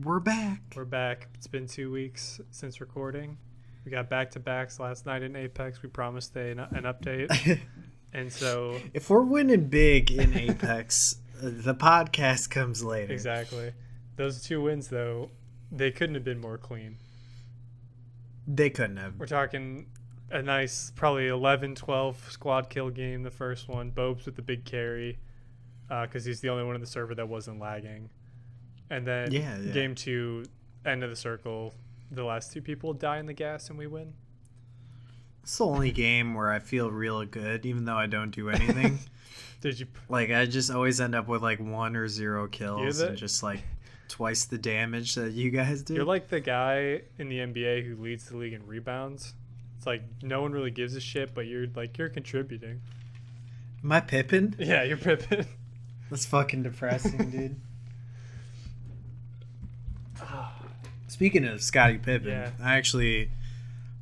We're back. We're back. It's been 2 weeks since recording. We got back-to-backs last night in Apex. We promised an update. And so... If we're winning big in Apex, the podcast comes later. Exactly. Those 2 wins, though, they couldn't have been more clean. They couldn't have. We're talking a nice, probably 11-12 squad kill game, the first one. Bobes with the big carry, because he's the only one in the server that wasn't lagging. And then game 2, end of the circle, the last 2 people die in the gas and we win. It's the only game where I feel real good, even though I don't do anything. Did you? Like, I just always end up with like 1 or 0 kills and just like twice the damage that you guys do. You're like the guy in the NBA who leads the league in rebounds. It's like no one really gives a shit, but you're contributing. Am I Pippin? Yeah, you're Pippin. That's fucking depressing, dude. Speaking of Scottie Pippen, I actually,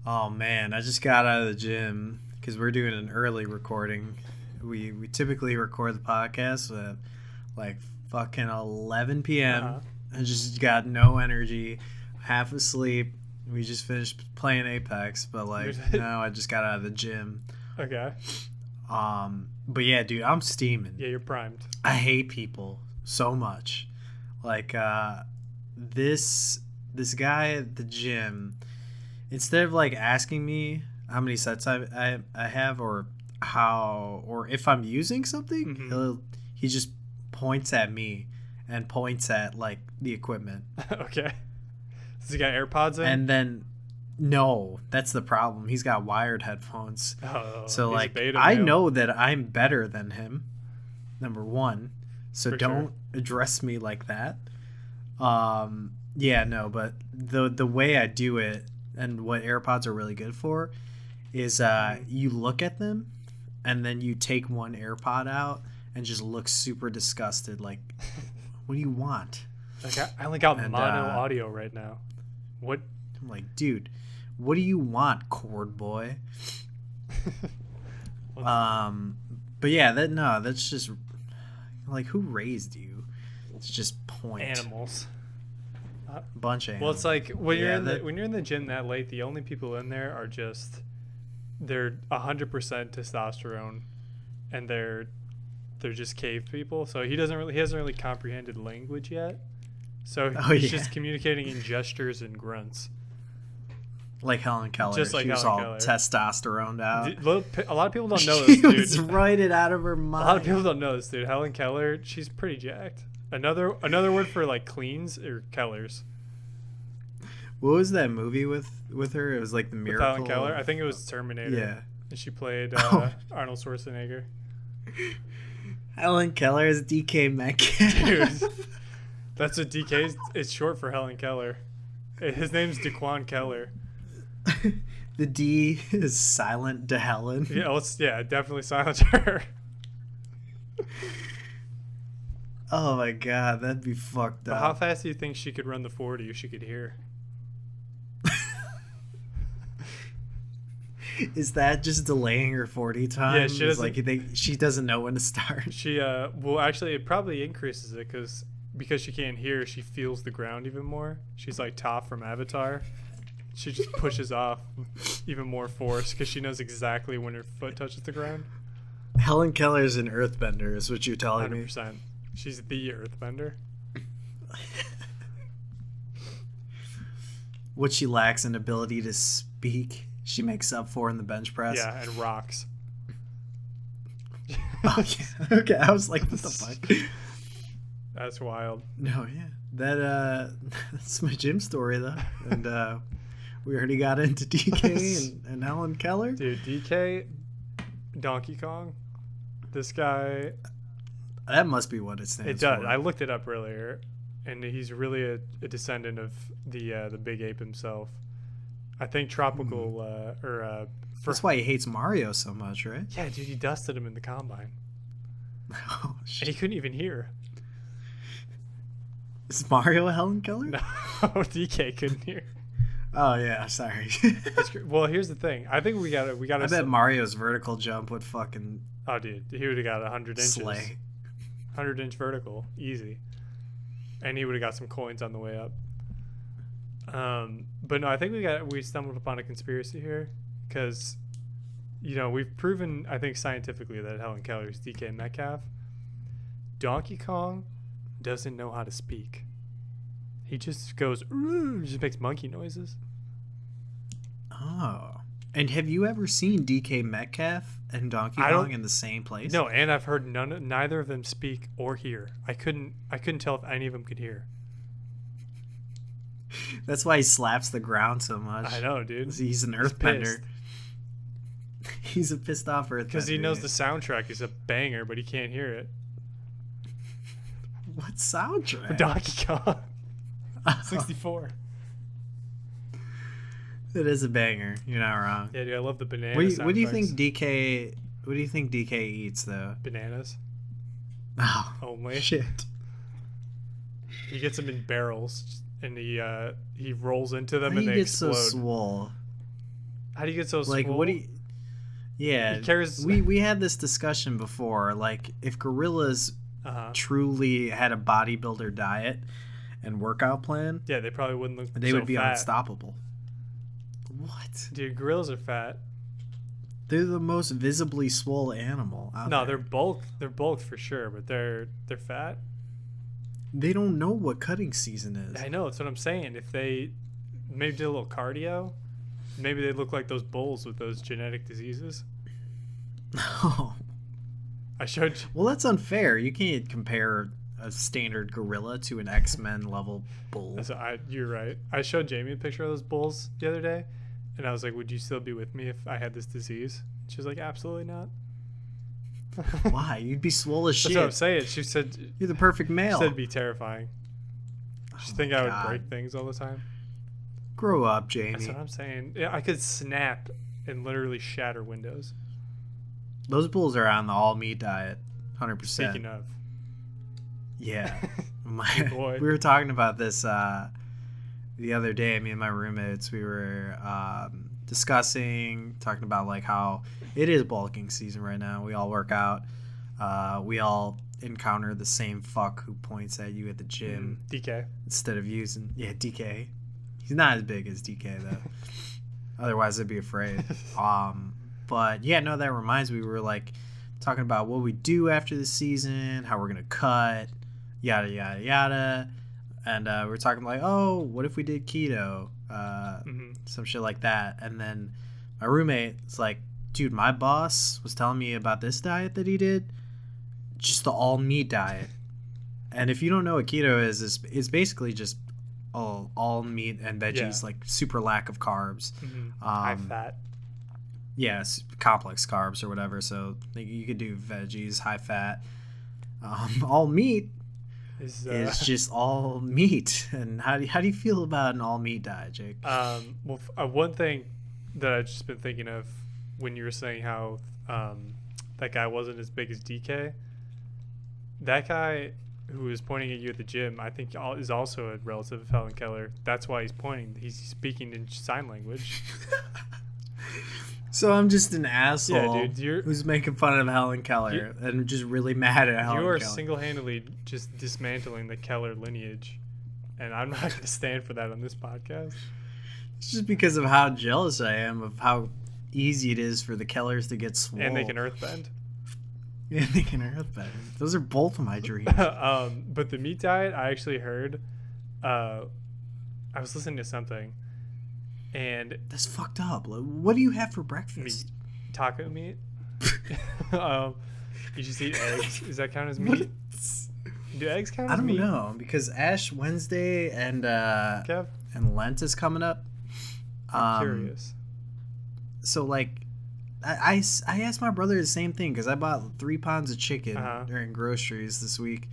oh man, I just got out of the gym because we're doing an early recording. We typically record the podcast at like fucking 11 p.m. I just got no energy, half asleep. We just finished playing Apex, but like now I just got out of the gym. Okay. But yeah, dude, I'm steaming. Yeah, you're primed. I hate people so much. Like this guy at the gym, instead of like asking me how many sets I have or if I'm using something, he just points at me and points at like the equipment. Okay. Does he got AirPods in? And then no, that's the problem. He's got wired headphones. Oh, so like I know that I'm better than him. Number one. So don't address me like that. Yeah, no, but the way I do it and what AirPods are really good for is you look at them and then you take one AirPod out and just look super disgusted. Like, what do you want? Like I only got mono audio right now. What? I'm like, dude, what do you want, cord boy? But yeah, that's just like, who raised you? It's just point. Animals. Bunch of animals. Well, it's like when you're in the gym that late, the only people in there are just they're 100% testosterone, and they're just cave people. So he hasn't really comprehended language yet. So he's just communicating in gestures and grunts. Like Helen Keller. Just like she was Helen all Keller. Testosterone out. A lot of people don't know this, dude. She was writing out of her mind. A lot of people don't know this, dude. Helen Keller, she's pretty jacked. Another word for like cleans or Kellers. What was that movie with her? It was like the Miracle. With Helen Keller, I think it was Terminator. Yeah, and she played Arnold Schwarzenegger. Helen Keller is DK Metcalf. Dude, that's what DK is short for. Helen Keller. His name's DeQuan Keller. The D is silent to Helen. Yeah, definitely silent to her. Oh my god, that'd be fucked up. How fast do you think she could run the 40 if she could hear? Is that just delaying her 40 time? Yeah, she doesn't. She doesn't know when to start. She well, actually, it probably increases it because she can't hear. She feels the ground even more. She's like Toph from Avatar. She just pushes off even more force because she knows exactly when her foot touches the ground. Helen Keller's an earthbender, is what you're telling 100%. Me. She's the earthbender. What she lacks in ability to speak, she makes up for in the bench press. Yeah, and rocks. Oh, yeah. Okay, I was like, what the fuck? That's wild. No, yeah. That's my gym story, though. And we already got into DK and Helen Keller. Dude, DK, Donkey Kong, this guy... That must be what it stands for. It does. I looked it up earlier, and he's really a descendant of the big ape himself. I think tropical that's why he hates Mario so much, right? Yeah, dude, he dusted him in the combine. Oh shit! And he couldn't even hear. Is Mario a Helen Keller? No, DK couldn't hear. Oh yeah, sorry. Well, here's the thing. I think we got. I bet Mario's vertical jump would fucking. Oh, dude, he would have got 100 inches. Slay. 100-inch vertical, easy. And he would have got some coins on the way up. But no, I think we stumbled upon a conspiracy here because, we've proven, I think scientifically, that Helen Keller is DK Metcalf. Donkey Kong doesn't know how to speak. He just goes, just makes monkey noises. Oh. And have you ever seen DK Metcalf and Donkey Kong in the same place? No, and I've heard neither of them speak or hear. I couldn't tell if any of them could hear. That's why he slaps the ground so much. I know, dude. He's an earthbender. He's a pissed off earthbender. Because he knows the soundtrack is a banger, but he can't hear it. What soundtrack? Donkey Kong. 64. It is a banger. You're not wrong. Yeah, dude, I love the banana. What do you think DK? What do you think DK eats though? Bananas. Oh, only shit. He gets them in barrels, and he rolls into them, and they explode. How do you get so swole? How do you get so swole? Like, what do you? Yeah, he carries... we had this discussion before. Like, if gorillas truly had a bodybuilder diet and workout plan, yeah, they probably wouldn't look. They would be fat. Unstoppable. What? Dude, gorillas are fat. They're the most visibly swole animal out there. No, they're bulk. They're bulked for sure, but they're fat. They don't know what cutting season is. I know, that's what I'm saying. If they maybe did a little cardio, maybe they look like those bulls with those genetic diseases. Oh. I showed you. Well, that's unfair. You can't compare a standard gorilla to an X-Men level bull. You're right. I showed Jamie a picture of those bulls the other day, and I was like, would you still be with me if I had this disease? She was like, absolutely not. Why? You'd be swole as shit. That's what I'm saying. She said... You're the perfect male. She said it'd be terrifying. She think I would break things all the time. Grow up, Jamie. That's what I'm saying. Yeah, I could snap and literally shatter windows. Those bulls are on the all-meat diet, 100%. Speaking of. Yeah. Boy. We were talking about this the other day. Me and my roommates, we were talking about like how it is bulking season right now. We all work out. We all encounter the same fuck who points at you at the gym. DK. Instead of using... Yeah, DK. He's not as big as DK, though. Otherwise, I'd be afraid. But, yeah, no, that reminds me. We were, like, talking about what we do after the season, how we're going to cut, yada, yada, yada. And we were talking like, oh, what if we did keto? Some shit like that. And then my roommate's like, dude, my boss was telling me about this diet that he did. Just the all-meat diet. And if you don't know what keto is, it's basically just all meat and veggies, like super lack of carbs. High fat. Yes, complex carbs or whatever. So you could do veggies, high fat. All meat is just all meat. And how do you feel about an all meat diet, Jake? Well, one thing that I've just been thinking of when you were saying how that guy wasn't as big as DK, that guy who was pointing at you at the gym, I think is also a relative of Helen Keller. That's why he's pointing. He's speaking in sign language. So I'm just an asshole, yeah, dude, who's making fun of Helen Keller and just really mad at Helen Keller. You are single-handedly just dismantling the Keller lineage, and I'm not going to stand for that on this podcast. It's just because of how jealous I am of how easy it is for the Kellers to get swole. And they can earthbend. Yeah, they can earthbend. Those are both of my dreams. But the meat diet, I actually heard. I was listening to something. And that's fucked up. What do you have for breakfast? Meat. Taco meat. You just eat eggs. Does that count as meat? Do eggs count as meat? I don't know, because Ash Wednesday and Lent is coming up. I'm curious. So like, I asked my brother the same thing because I bought 3 pounds of chicken during groceries this week,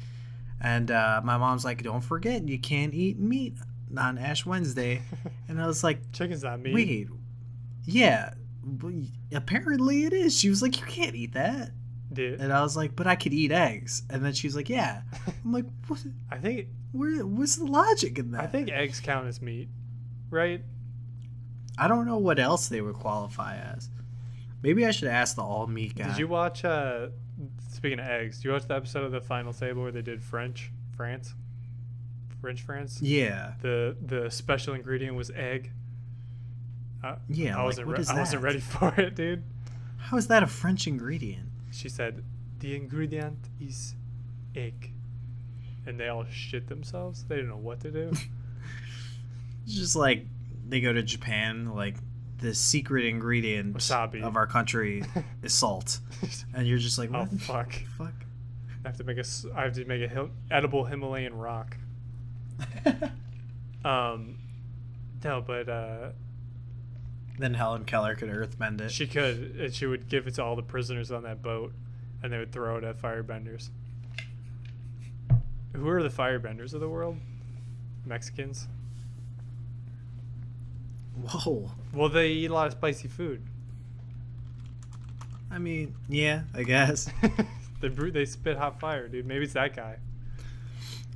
and my mom's like, "Don't forget, you can't eat meat on Ash Wednesday." And I was like, chicken's not meat. Wait, yeah, apparently it is. She was like, you can't eat that. Dude. And I was like, but I could eat eggs. And then she was like, yeah. I'm like, what? I think what's the logic in that? I think eggs count as meat, right? I don't know what else they would qualify as. Maybe I should ask the all meat guy. Did you watch speaking of eggs, did you watch the episode of The Final Table where they did France? French France. Yeah. The special ingredient was egg. Yeah. I wasn't ready for it, dude. How is that a French ingredient? She said, the ingredient is egg. And they all shit themselves. They didn't know what to do. It's just like they go to Japan, like the secret ingredient Wasabi. Of our country is salt. And you're just like, what? Oh, fuck. Fuck. I have to make a edible Himalayan rock. No, but then Helen Keller could earthbend it. She could, and she would give it to all the prisoners on that boat, and they would throw it at firebenders. Who are the firebenders of the world? Mexicans. Whoa. Well, they eat a lot of spicy food. I mean, yeah, I guess. They spit hot fire, dude. Maybe it's that guy.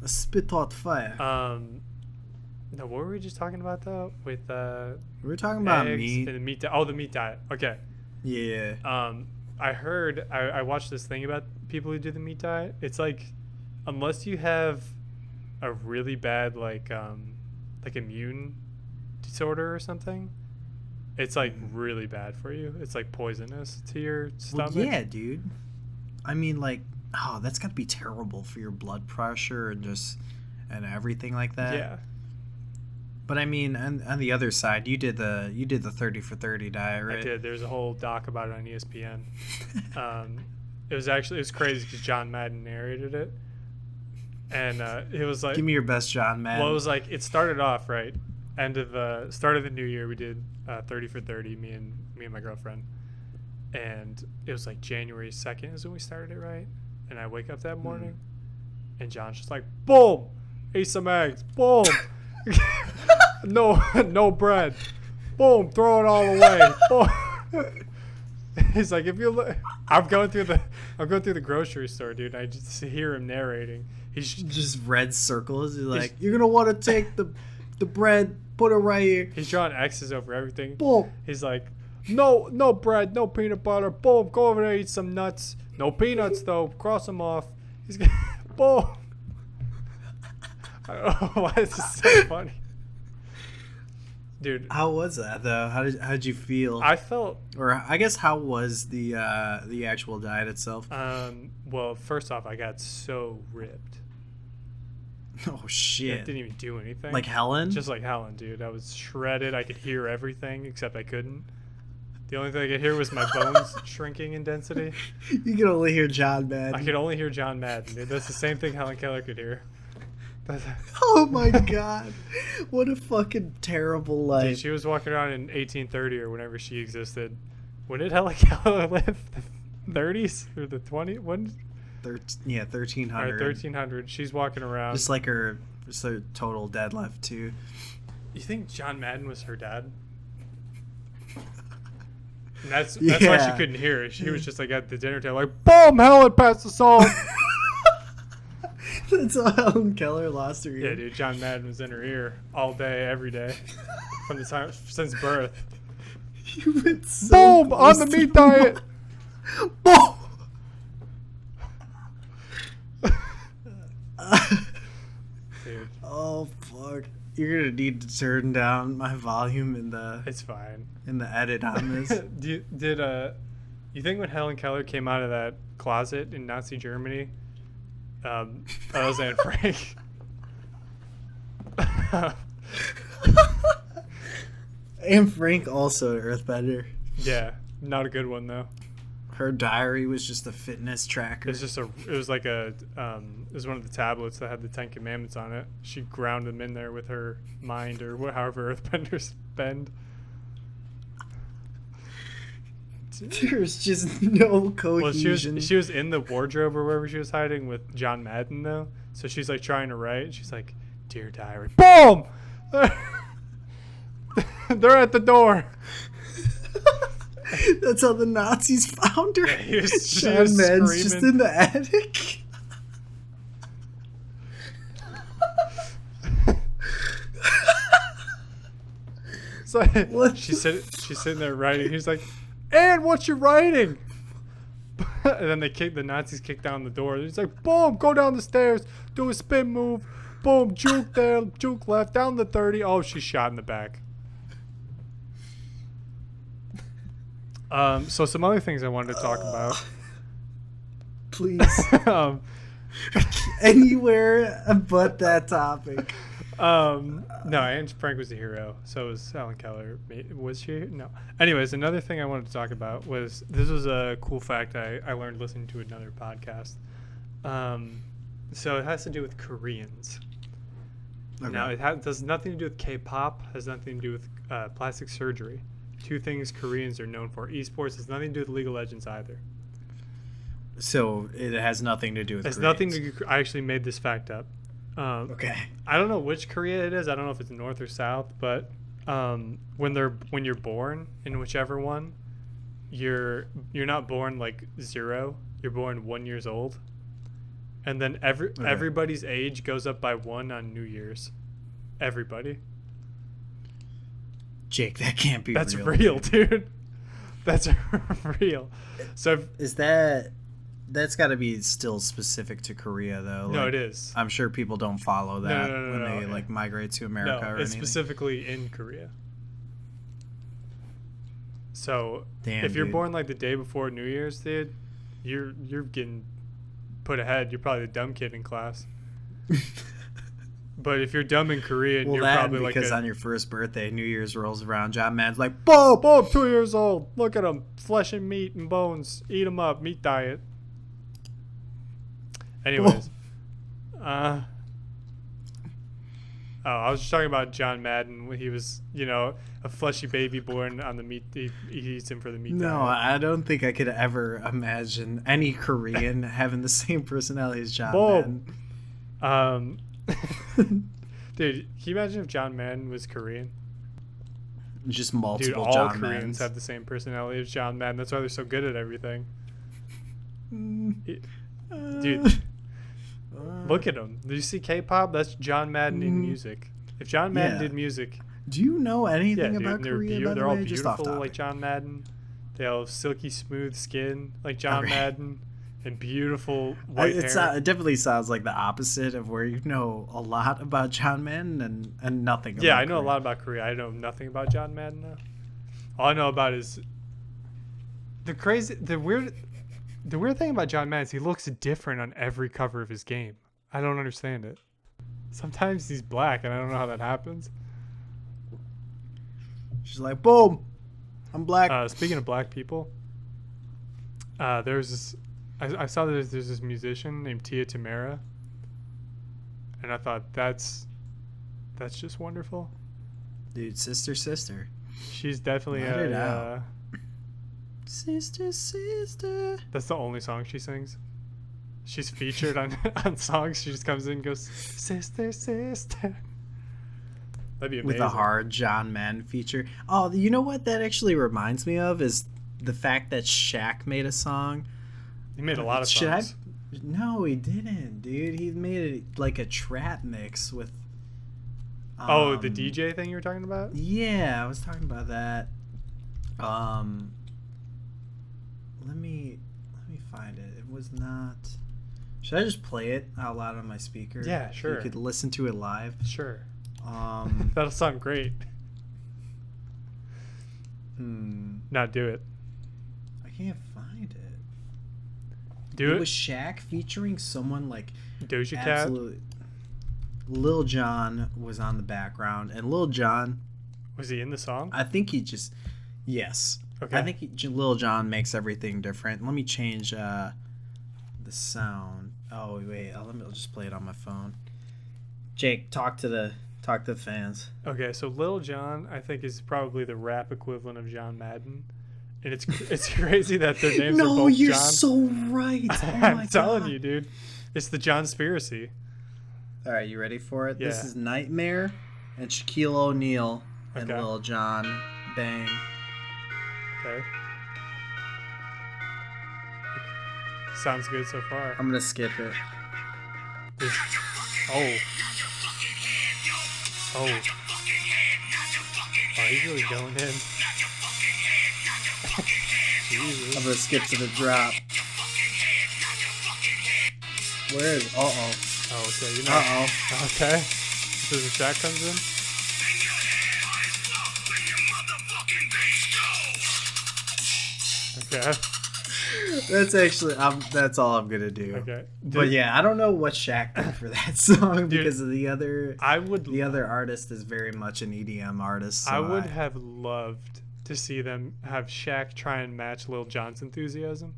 A spit hot fire. No, what were we just talking about though? With we were talking about meat. And the meat. The meat diet. Okay. Yeah. I heard. I watched this thing about people who do the meat diet. It's like, unless you have a really bad like immune disorder or something, it's like really bad for you. It's like poisonous to your stomach. Well, yeah, dude. I mean, like, that's got to be terrible for your blood pressure and everything like that. Yeah. But I mean, on the other side, you did the 30 for 30 diet, right? I did. There's a whole doc about it on ESPN. It was crazy because John Madden narrated it, and it was like, give me your best John Madden. Well, it was like, it started off right, start of the new year. We did 30 for 30. Me and my girlfriend. And it was like January 2nd is when we started it, right? And I wake up that morning, and John's just like, boom, ate some eggs, boom, no bread, boom, throw it all away. Boom. He's like, if you look, I'm going through the grocery store, dude. And I just hear him narrating. He's just red circles. He's like, you're gonna want to take the bread, put it right here. He's drawing X's over everything. Boom. He's like, no bread, no peanut butter. Boom, go over there, eat some nuts. No peanuts though. Cross them off. He's boom. I don't know why this is so funny, dude. How was that though? How did you feel? I felt, or I guess, how was the actual diet itself? Well, first off, I got so ripped. Oh shit! I didn't even do anything. Like Helen? Just like Helen, dude. I was shredded. I could hear everything except I couldn't. The only thing I could hear was my bones shrinking in density. You could only hear John Madden. I could only hear John Madden, dude. That's the same thing Helen Keller could hear. Oh my god. What a fucking terrible life. Dude, she was walking around in 1830 or whenever she existed. When did Helen Keller live? The 30s? Or the 20s? When? 1300. All right, 1300. She's walking around. Just like her total deadlift, too. You think John Madden was her dad? And that's why she couldn't hear it. She was just like at the dinner table, like, boom, Helen, pass the salt. That's how Helen Keller lost her ear. Yeah, dude, John Madden was in her ear all day, every day, from the time since birth. You went so boom, on the meat diet. Boom. Dude. Oh fuck. You're gonna need to turn down my volume in the. It's fine. In the edit on this. You think when Helen Keller came out of that closet in Nazi Germany, that was Anne Frank? Anne Frank also an earthbender. Yeah, not a good one though. Her diary was just a fitness tracker. It was one of the tablets that had the 10 Commandments on it. She ground them in there with her mind, or however earthbenders bend. There's just no cohesion. Well, she was in the wardrobe or wherever she was hiding with John Madden though. So she's like trying to write. She's like, "Dear diary." Boom! They're at the door. That's how the Nazis found her. Yeah, John Madden's just in the attic. So she's sitting there writing. He's like, "And what you writing?" And then the Nazis kick down the door. He's like, "Boom! Go down the stairs. Do a spin move. Boom, juke there, juke left, down the 30. Oh, she's shot in the back. So some other things I wanted to talk about. Please. Anywhere but that topic. No, Anne Frank was a hero. So was Helen Keller. Was she? No. Anyways, another thing I wanted to talk about was, this was a cool fact I learned listening to another podcast. So it has to do with Koreans. Okay. Now, it does nothing to do with K-pop, has nothing to do with plastic surgery. Two things Koreans are known for. Esports has nothing to do with League of Legends either. So it has nothing to do with It's Koreans. nothing to do. I actually made this fact up. Okay. I don't know which Korea it is. I don't know if it's north or south, but when you're born in whichever one, you're not born like 0. You're born 1 year old, and then everybody's age goes up by 1 on New Year's. Everybody. Jake, that can't be That's real. real, dude. That's real. So that's got to be still specific to Korea, though. No, like, it is. I'm sure people don't follow that when they like migrate to America or it's anything. specifically in Korea. So Damn, if you're dude. born like the day before New Year's, dude, you're getting put ahead. You're probably the dumb kid in class. But if you're dumb in Korea, Well, you're that probably because like on your first birthday, New Year's rolls around, John Madden's like, "Boom, boom, 2 years old. Look at him, flesh and meat and bones. Eat them up, meat diet." Anyways, I was just talking about John Madden when he was, a fleshy baby born on the meat. He eats him for the meat diet. No, I don't think I could ever imagine any Korean having the same personality as John Madden. Dude, can you imagine if John Madden was Korean? Just multiple Dude, all John Koreans Maddens. have the same personality as John Madden. That's why they're so good at everything. Dude, look at him. Do you see K-pop? That's John Madden in music. If John Madden did music, do you know anything dude, about Korea? By they're the all way? Just off beautiful topic. like John Madden. They have silky smooth skin like John Madden, and beautiful white hair. It definitely sounds like the opposite of where you know a lot about John Madden and nothing. Yeah, about I know Korea. a lot about Korea. I know nothing about John Madden now. All I know about is the weird thing about John Madden is he looks different on every cover of his game. I don't understand it. Sometimes he's black, and I don't know how that happens. She's like, "Boom, I'm black." Speaking of black people, there's this. I saw that there's this musician named Tia Tamara, and I thought that's just wonderful. Dude, sister. She's definitely Let it out. Sister. That's the only song she sings. She's featured on songs. She just comes in and goes, "Sister." That'd be amazing. With a hard John Madden feature. Oh, you know what that actually reminds me of is the fact that Shaq made a song. He made a lot of songs. No, he didn't, dude. He made it like a trap mix with. The DJ thing you were talking about? Yeah, I was talking about that. Let me find it. It was not. Should I just play it out loud on my speaker? Yeah, sure. So you could listen to it live. Sure. That'll sound great. Not do it. I can't find it. Do it. Was Shaq featuring someone like Doja Cat? absolutely. Lil Jon was on the background, and Lil Jon. Was he in the song? I think he just. Yes. Okay. I think Lil Jon makes everything different. Let me change the sound. Oh wait, I'll just play it on my phone. Jake, talk to the fans. Okay, so Lil Jon, I think, is probably the rap equivalent of John Madden, and it's crazy that their names are both John. No, you're so right. Oh I'm telling you, dude, it's the Johnspiracy. All right, you ready for it? Yeah. This is Nightmare and Shaquille O'Neal and Okay. Lil Jon. Bang. Okay. Sounds good so far. I'm gonna skip it. Oh, he's really going in. Jesus. I'm gonna skip to the drop. Where is? Oh, okay. You know. Uh-oh. Okay. So the Shaq comes in. Okay. That's actually that's all I'm gonna do. Okay. But yeah, I don't know what Shaq did for that song because of the other artist is very much an EDM artist. So I would have loved to see them have Shaq try and match Lil Jon's enthusiasm.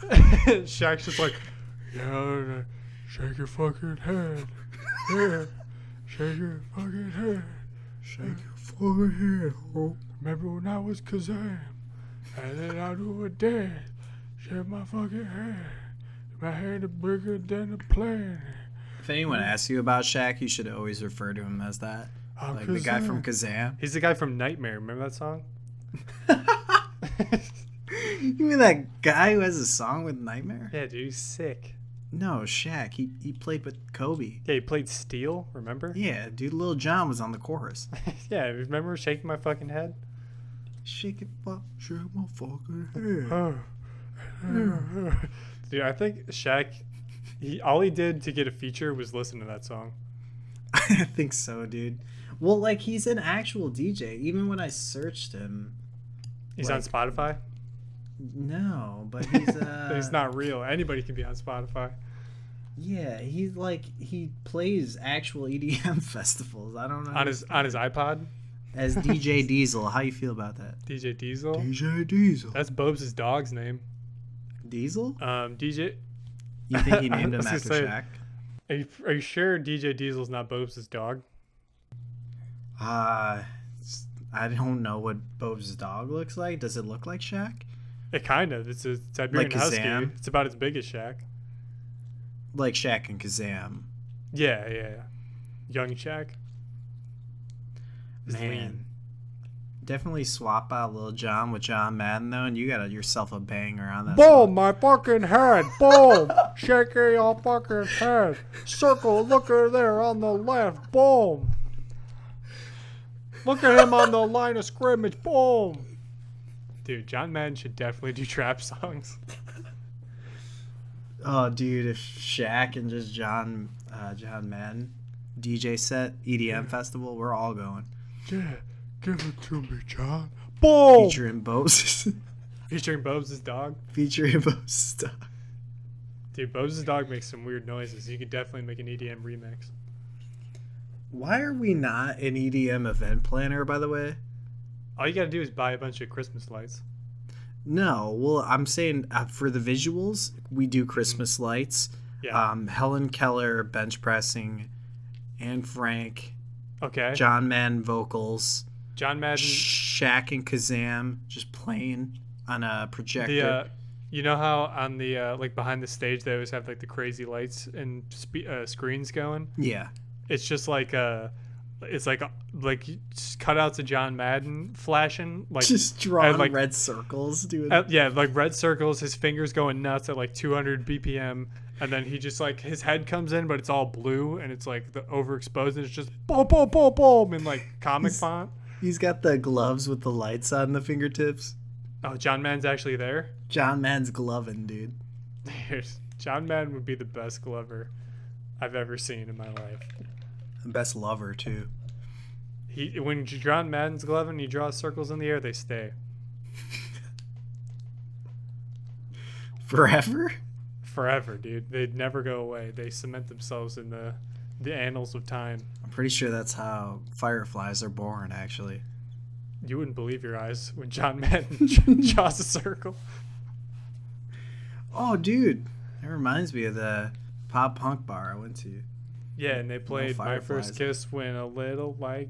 Shaq's just like, yeah, shake your fucking head. Yeah, shake your fucking head. Shake your fucking head. Oh. Remember when I was Kazam? And then I do a dance. Shake my fucking head. My head is bigger than a plane. If anyone asks you about Shaq, you should always refer to him as that. Like Kazam. the guy from Kazam. He's the guy from Nightmare. Remember that song? You mean that guy who has a song with Nightmare? Yeah, dude, he's sick. No, Shaq. He played with Kobe. Yeah, he played Steel, remember? Yeah, dude, Lil Jon was on the chorus. Yeah, remember Shaking My Fucking Head? Shake my fucking head. Dude, I think Shaq, all he did to get a feature was listen to that song. I think so, dude. Well, like, he's an actual DJ. Even when I searched him... He's on Spotify? No, but he's... He's not real. Anybody can be on Spotify. Yeah, he plays actual EDM festivals. I don't know. On his iPod? As DJ Diesel. How you feel about that? DJ Diesel? DJ Diesel. That's Bob's dog's name. Diesel? DJ... You think he named him after Shaq? Are you sure DJ Diesel's not Bob's dog? I don't know what Bob's dog looks like. Does it look like Shaq? It kind of. It's a Siberian like Husky. Kazam? It's about as big as Shaq. Like Shaq and Kazam. Yeah. Young Shaq. Man. Lean. Definitely swap out Lil Jon with John Madden, though, and you got yourself a banger on that Boom, song. my fucking head. Boom. Shake your fucking head. Circle, look at there on the left. Boom. Look at him on the line of scrimmage. Boom. Dude, John Madden should definitely do trap songs. Oh, dude, if Shaq and just John Madden DJ set EDM festival, we're all going. Yeah, give it to me, John. Boom. Featuring Bob's. Featuring Bob's dog. Featuring Bob's dog. Dude, Bob's dog makes some weird noises. You could definitely make an EDM remix. Why are we not an EDM event planner, by the way? All you gotta do is buy a bunch of Christmas lights. No, well, I'm saying for the visuals, we do Christmas lights. Yeah. Helen Keller bench pressing, Anne Frank. Okay. John Madden vocals. John Madden. Shaq and Kazam just playing on a projector. You know how on the like behind the stage they always have like the crazy lights and screens going? Yeah. It's just like it's like cutouts of John Madden flashing, like just drawing like red circles, dude. Yeah, like red circles. His fingers going nuts at like 200 BPM, and then he just like his head comes in, but it's all blue and it's like the overexposed, and it's just boom, boom, boom, boom in like comic font. He's got the gloves with the lights on the fingertips. Oh, John Madden's actually there. John Madden's gloving, dude. John Madden would be the best glover I've ever seen in my life. Best lover too. When John Madden's gloving, he draws circles in the air, they stay. Forever? Forever, dude. They'd never go away. They cement themselves in the annals of time. I'm pretty sure that's how fireflies are born, actually. You wouldn't believe your eyes when John Madden draws a circle. Oh, dude. That reminds me of the pop punk bar I went to. Yeah, and they played My First Kiss Went a Little Like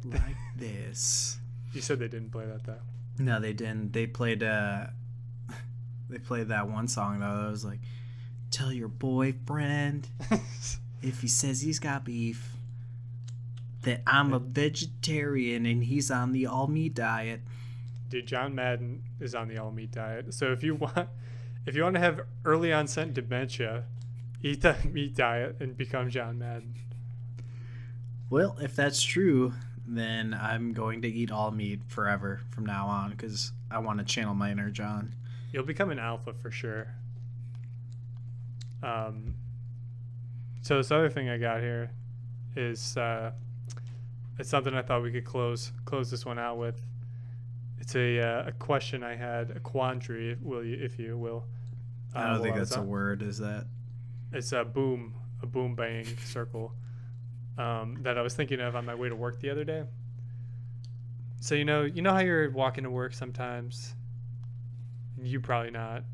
This. You said they didn't play that, though. No, they didn't. They played that one song, though, that was like, tell your boyfriend if he says he's got beef that I'm a vegetarian and he's on the all-meat diet. Dude, John Madden is on the all-meat diet. So if you want to have early onset dementia, eat the meat diet and become John Madden. Well, if that's true, then I'm going to eat all meat forever from now on because I want to channel my inner John. You'll become an alpha for sure. So this other thing I got here is it's something I thought we could close this one out with. It's a question I had, a quandary, if you will. I don't think that's a word. Is that? It's a boom bang circle that I was thinking of on my way to work the other day. So you know how you're walking to work sometimes. You probably not.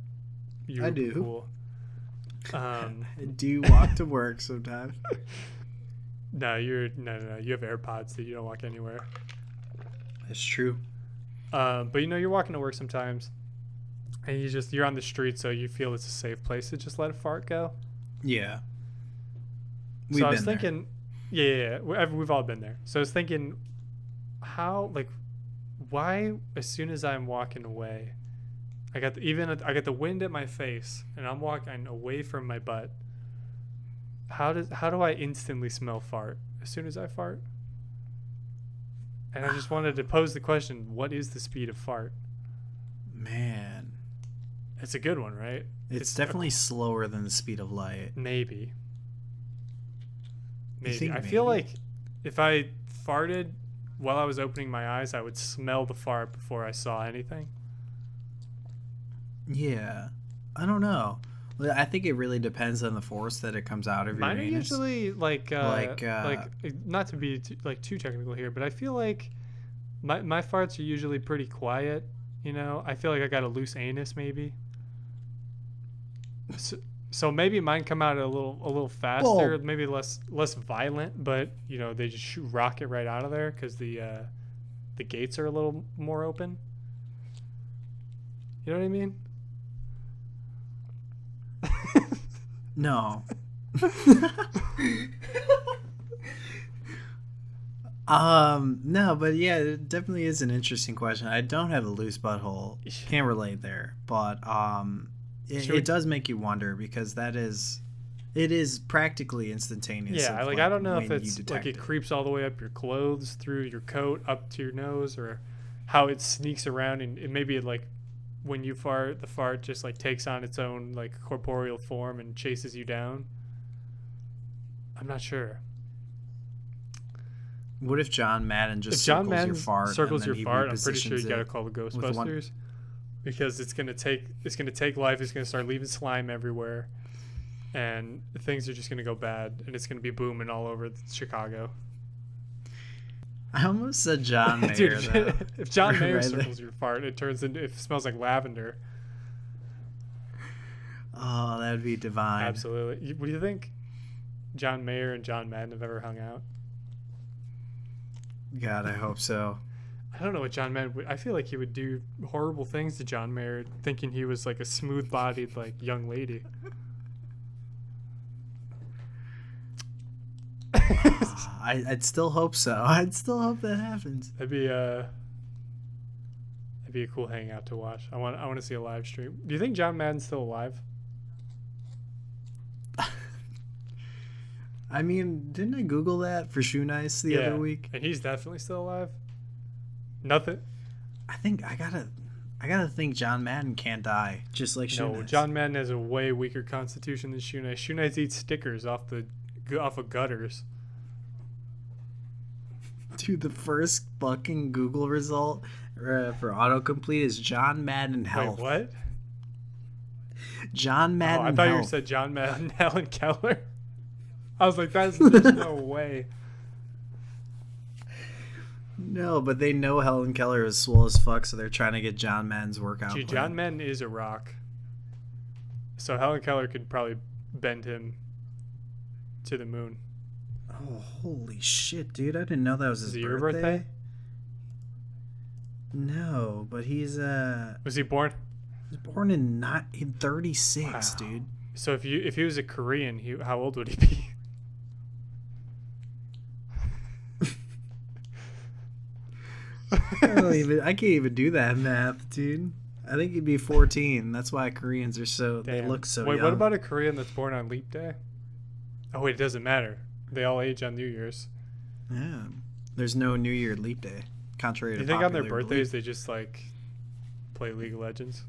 I do. Cool. I do walk to work sometimes. No. You have AirPods that you don't walk anywhere. That's true. But you're walking to work sometimes, and you're on the street, so you feel it's a safe place to just let a fart go. Yeah. So I was thinking, yeah, we've all been there. So I was thinking, why as soon as I'm walking away, I got the wind at my face, and I'm walking away from my butt. How do I instantly smell fart as soon as I fart? And I just wanted to pose the question, what is the speed of fart? Man. It's a good one, right? It's definitely slower than the speed of light. Maybe. I feel like if I farted while I was opening my eyes, I would smell the fart before I saw anything. Yeah. I don't know. I think it really depends on the force that it comes out of your anus. Mine are usually like not to be too technical here, but I feel like my farts are usually pretty quiet. I feel like I got a loose anus maybe. So maybe mine come out a little faster, maybe less violent, but they just rocket right out of there because the gates are a little more open. You know what I mean? No. No, but yeah, it definitely is an interesting question. I don't have a loose butthole. Can't relate there, but it does make you wonder because it is practically instantaneous. Yeah, I don't know if it's like it creeps all the way up your clothes, through your coat, up to your nose, or how it sneaks around and maybe it when you fart, the fart just takes on its own corporeal form and chases you down. I'm not sure. What if John Madden circles your fart? I'm pretty sure you gotta call the Ghostbusters because it's gonna take life. It's gonna start leaving slime everywhere, and things are just gonna go bad, and it's gonna be booming all over Chicago. I almost said John Mayer. Dude, if John Mayer circles your fart, it smells like lavender. Oh, that would be divine. Absolutely. What do you think? John Mayer and John Madden have ever hung out? God, I hope so. I don't know what John Madden would. I feel like he would do horrible things to John Mayer, thinking he was a smooth-bodied young lady. I'd still hope so. I'd still hope that happens. That'd be a cool hangout to watch. I want to see a live stream. Do you think John Madden's still alive? I mean, didn't I Google that for Shoe Nice the other week? And he's definitely still alive. Nothing. I think I gotta think John Madden can't die, just like Shoe Nice. No, John Madden has a way weaker constitution than Shoe Nice. Shoe Nice eats stickers off of gutters. Dude, the first fucking Google result for autocomplete is John Madden Health. Wait, what? John Madden I thought Health. you said John Madden Helen Keller. I was like, there's no way. No, but they know Helen Keller is swole as fuck, so they're trying to get John Madden's workout plan. John Madden is a rock. So Helen Keller could probably bend him to the moon. Oh, holy shit, dude. I didn't know that was his birthday. Your birthday? No, but he's Was he born? He was born in 36, wow. Dude. So if he was a Korean, how old would he be? I can't even do that math, dude. I think he'd be 14. That's why Koreans are they look so young. Wait, what about a Korean that's born on leap day? Oh wait, it doesn't matter. They all age on New Year's. Yeah. There's no New Year leap day. Contrary to you think on their birthdays they just play League of Legends?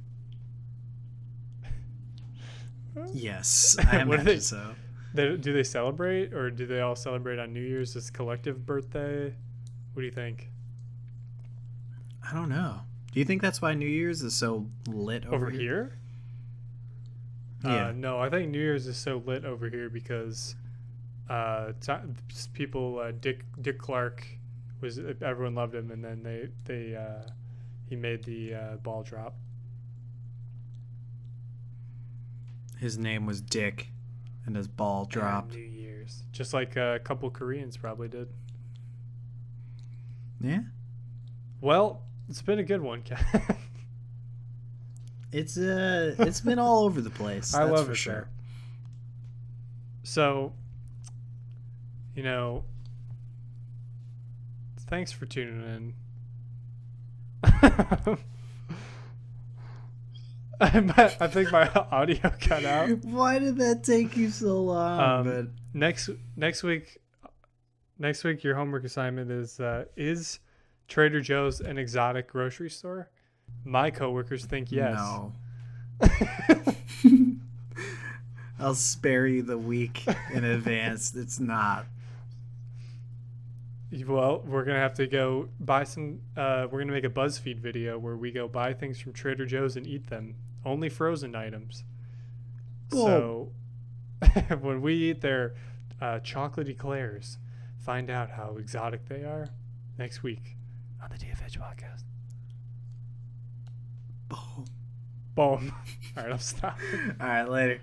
Yes, I imagine so. Do they celebrate, or do they all celebrate on New Year's as collective birthday? What do you think? I don't know. Do you think that's why New Year's is so lit over here? Yeah. No, I think New Year's is so lit over here because people Dick Clark was, everyone loved him, and then he made the ball drop. His name was Dick, and his ball dropped. New Year's, just like a couple Koreans probably did. Yeah. Well, it's been a good one, Ken. It's been all over the place. I love for it sure. There. So, thanks for tuning in. I think my audio cut out. Why did that take you so long? But next week, your homework assignment is Trader Joe's an exotic grocery store? My coworkers think yes. No. I'll spare you the week in advance. It's not. Well, we're going to have to go buy some... we're going to make a BuzzFeed video where we go buy things from Trader Joe's and eat them. Only frozen items. Cool. So when we eat their chocolate eclairs, find out how exotic they are next week on the DFH podcast. Boom. Boom. All right, I'll stop. All right, later.